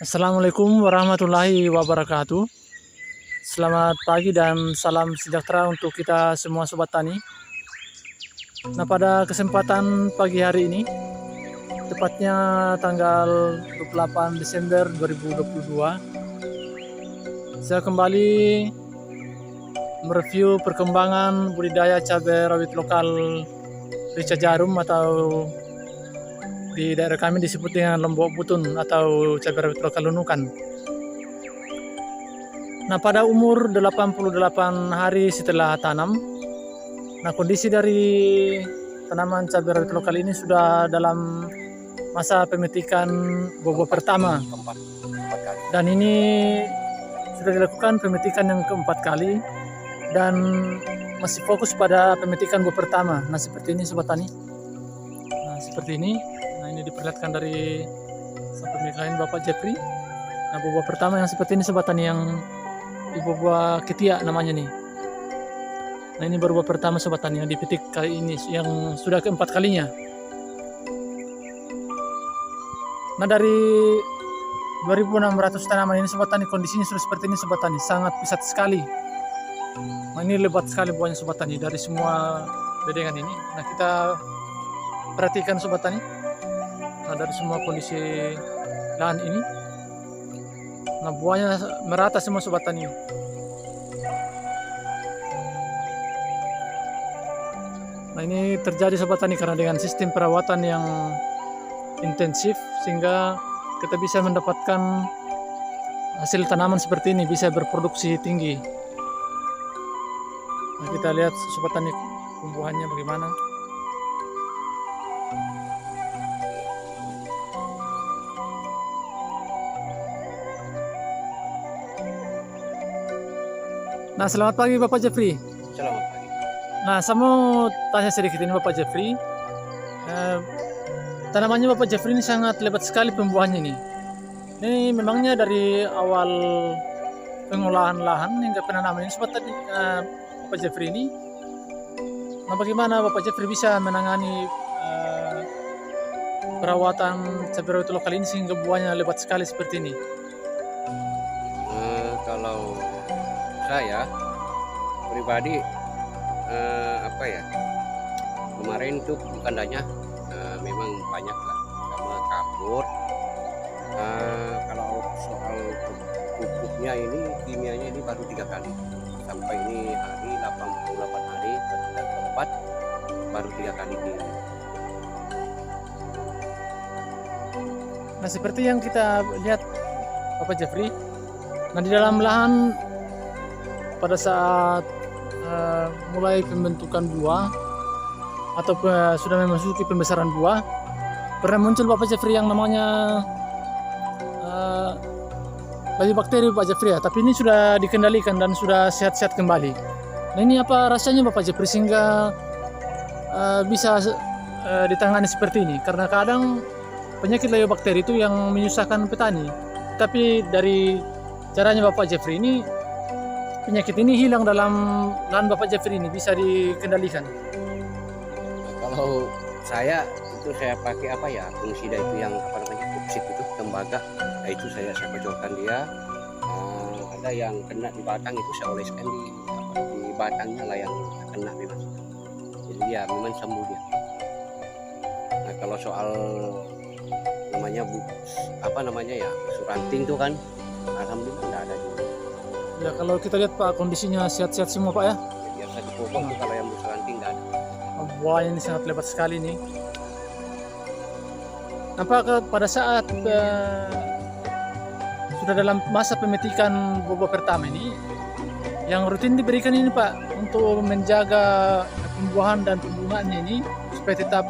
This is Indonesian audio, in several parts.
Assalamualaikum warahmatullahi wabarakatuh. Selamat pagi dan salam sejahtera untuk kita semua sobat tani. Nah, pada kesempatan pagi hari ini, tepatnya tanggal 28 Desember 2022, saya kembali mereview perkembangan budidaya cabai rawit lokal rica jarum atau di daerah kami disebut dengan lombok butun atau cabai rawit lokal nunukan. Nah, pada umur 88 hari setelah tanam, nah kondisi dari tanaman cabai rawit lokal ini sudah dalam masa pemetikan bobo pertama. Dan ini sudah dilakukan pemetikan yang keempat kali dan masih fokus pada pemetikan bobo pertama. Nah, seperti ini sobat tani. Nah, seperti ini. Nah, ini diperlihatkan dari pemilik lain Bapak Jeffrey. Nah, bobo pertama yang seperti ini sobat tani, yang di bobo ketiak namanya nih. Nah, ini baru bobo pertama sobat tani yang dipetik kali ini, yang sudah keempat kalinya. Nah, dari 2600 tanaman ini sobat tani, kondisinya sudah seperti ini sobat tani, sangat pesat sekali. Nah, ini lebat sekali buahnya sobat tani dari semua bedengan ini. Nah, kita perhatikan sobat tani. Nah, dari semua kondisi lahan ini, nah buahnya merata semua sobat tani. Nah, ini terjadi sobat tani karena dengan sistem perawatan yang intensif, sehingga kita bisa mendapatkan hasil tanaman seperti ini, bisa berproduksi tinggi. Nah, kita lihat sobat tani tumbuhannya bagaimana. Nah, selamat pagi Bapak Jeffrey. Selamat pagi. Nah, saya mau tanya sedikit ini Bapak Jeffrey. Tanamannya Bapak Jeffrey ini sangat lebat sekali pembuahannya ini. Ini memangnya dari awal pengolahan lahan hingga penanaman ini sobat tadi Bapak Jeffrey ini. Nah, bagaimana Bapak Jeffrey bisa menangani perawatan cabai rawit lokal ini sehingga buahnya lebat sekali seperti ini? Kalau saya pribadi kemarin tuh bukan memang banyak lah sama kabur. Kalau soal pupuknya ini kimianya ini baru 3 kali sampai ini hari 88 hari dan keempat baru 3 kali ini. Nah, seperti yang kita lihat Bapak Jeffrey, nah di dalam lahan pada saat mulai pembentukan buah atau sudah memasuki pembesaran buah, pernah muncul Bapak Jeffrey yang namanya layu bakteri Bapak Jeffrey ya, tapi ini sudah dikendalikan dan sudah sehat-sehat kembali. Nah, ini apa rasanya Bapak Jeffrey sehingga bisa ditangani seperti ini? Karena kadang penyakit layu bakteri itu yang menyusahkan petani, tapi dari caranya Bapak Jeffrey ini, penyakit ini hilang dalam lahan Bapak Jeffrey ini, bisa dikendalikan. Kalau saya pakai fungisida itu yang pupsik itu tembaga. Nah, itu saya kocorkan dia. Ada yang kena di batang itu saya oleskan di batangnya lah yang kena memang. Jadi ya memang sembuh dia. Nah, kalau soal suranting itu kan alhamdulillah tidak ada juga. Ya, kalau kita lihat Pak, kondisinya sehat-sehat semua Pak ya. Biasa di pokok itu kalau yang suranting tidak ada. Buahnya ini sangat lebat sekali nih. Apakah pada saat sudah dalam masa pemetikan bobo pertama ini, yang rutin diberikan ini Pak untuk menjaga pembuahan dan pembungaannya ini supaya tetap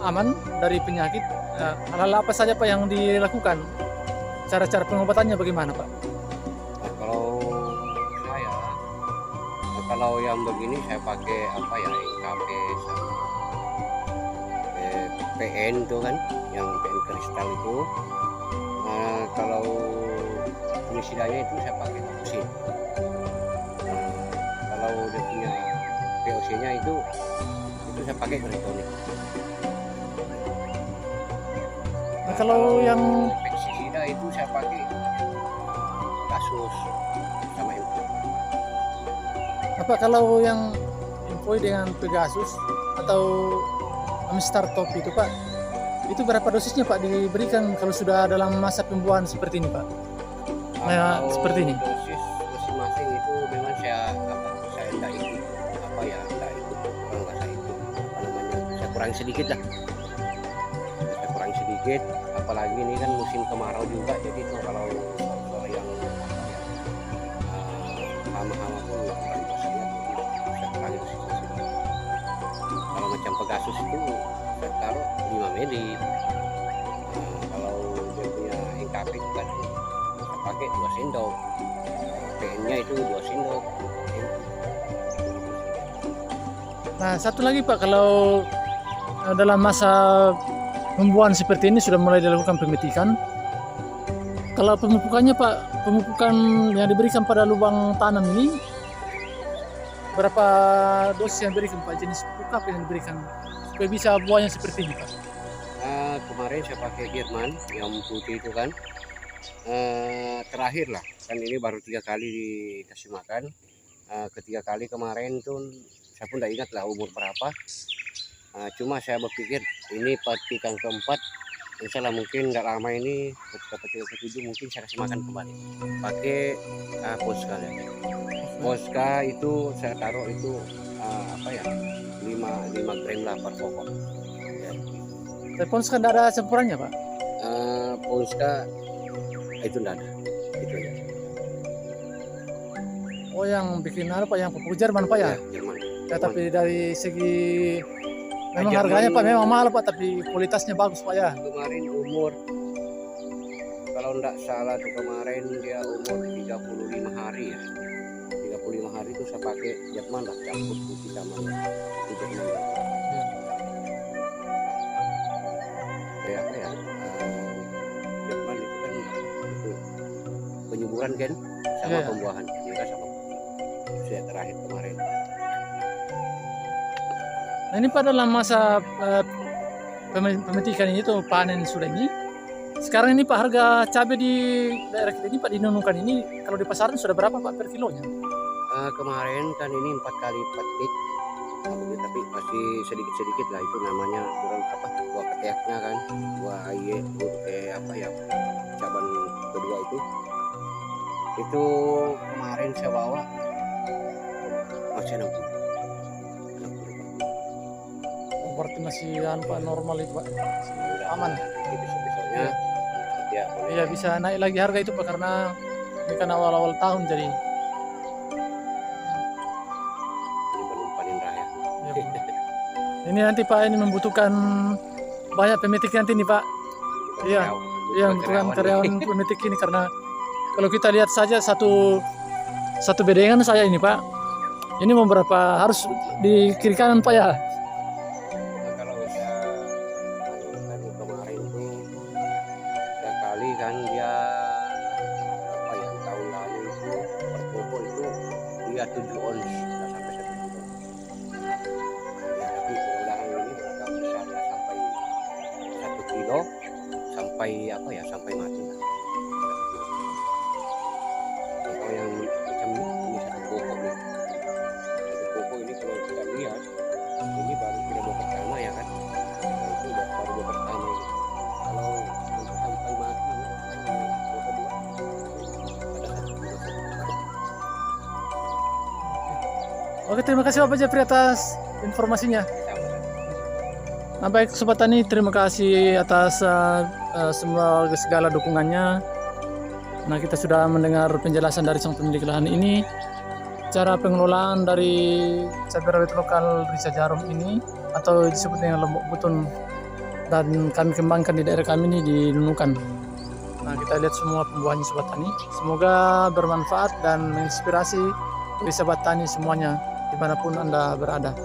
aman dari penyakit, hal-hal apa saja Pak yang dilakukan? Cara-cara pengobatannya bagaimana Pak? Kalau yang begini saya pakai NKP sama PN itu kan, yang PN kristal itu. Kalau fungisidanya itu saya pakai toksin. Kalau dia punya VOC-nya itu saya pakai Kryptonit. Nah, kalau yang pestisida itu saya pakai kasus sama info. Apa kalau yang infoi dengan Pegasus atau Amstar Top itu Pak, itu berapa dosisnya Pak diberikan kalau sudah dalam masa pembuahan seperti ini Pak? Nah, Kalau seperti ini. dosis masing-masing itu memang saya tidak ikut tidak ikut kalau nggak saya ikut saya kurang sedikit lah. Saya kurang sedikit, apalagi ini kan musim kemarau juga, jadi itu kalau yang hama-hama tuh kurang dosisnya, saya kurangi dosisnya sedikit. Kalau macam Pegasus itu saya taruh 5 mili. Kalau dia punya NKP itu kan saya pakai 2 sendok. PN-nya itu 2 sendok. Nah, satu lagi Pak, kalau dalam masa pembuahan seperti ini sudah mulai dilakukan pemetikan. Kalau pemupukannya Pak, pemupukan yang diberikan pada lubang tanam ini berapa dosis yang diberikan Pak, jenis pupuk apa yang diberikan supaya bisa buahnya seperti ini Pak? Kemarin saya pakai Jerman yang putih itu kan. Terakhir lah, kan ini baru 3 kali dikasih makan. Ketiga kali kemarin tuh saya pun tidak ingat lah umur berapa. Cuma saya berpikir ini petikan keempat, insya Allah mungkin nggak lama ini ketika petikan ketujuh mungkin saya kasih makan kembali pakai Poska ya. Poska itu saya taruh itu 5 gram lah per pokok ya. Poska kan tidak ada campurannya Pak? Poska itu tidak ada, itu aja. Oh, yang bikin apa Pak, yang pupuk Jerman Pak ya? Jerman. Ya, tapi dari segi memang Jerman, harganya Pak memang mahal Pak, tapi kualitasnya bagus Pak ya. kemarin umur kalau tidak salah tuh kemarin dia umur 35 hari ya. 35 hari itu saya pakai Jerman lah, campur putih sama itu Jerman lah. Kayak apa ya, Jerman itu kan itu penyuburan kan sama Iya. pembuahan kita sama saya terakhir kemarin. Nah, ini Pak dalam masa pemetikan ini tuh panen sudah ini. Sekarang ini Pak harga cabai di daerah kita ini Pak, di Nunukan ini kalau di pasaran sudah berapa Pak per kilonya? Kemarin kan ini 4 kali petik, tapi masih sedikit-sedikit lah, itu namanya buah ketiaknya kan, buah aye, caban kedua itu kemarin saya bawa masih 60. Berarti masih Pak normal itu Pak, aman. Besok-besoknya ya boleh. Iya, bisa naik lagi harga itu Pak, karena ini kan awal-awal tahun jadi. Ini belum panen raya. Ya, Pak. Ini nanti Pak ini membutuhkan banyak pemetik nanti nih Pak. Iya, iya membutuhkan karyawan pemetik ini, karena kalau kita lihat saja satu bedengan saya ini Pak, ini mau berapa harus di kiri kanan Pak ya. Kalau saya kemarin tuh sekali kan dia tahun lalu itu per pokok itu dia 7 ons, nggak sampai 1 kilo. Ya, tapi mudah-mudahan ini beragam besar ya, sampai 1 kilo sampai mati lah. Kalau yang macam ini 1 pokok nih, 1 pokok ini kalau kita lihat ini baru kita buat pertama ya kan. Nah, itu baru buat pertama ini. Kalau untuk sampai mati ini buat kedua ada 1 kilo. Oke, terima kasih Bapak Jeffrey atas informasinya. Nah, baik Sobat Tani, terima kasih atas segala dukungannya. Nah, kita sudah mendengar penjelasan dari sang pemilik lahan ini, cara pengelolaan dari cabai rawit lokal Risa Jarum ini, atau disebut dengan Lombok Butun, dan kami kembangkan di daerah kami ini di Nunukan. Nah, kita lihat semua pembuahannya Sobat Tani. Semoga bermanfaat dan menginspirasi bagi Sobat Tani semuanya dimanapun Anda berada.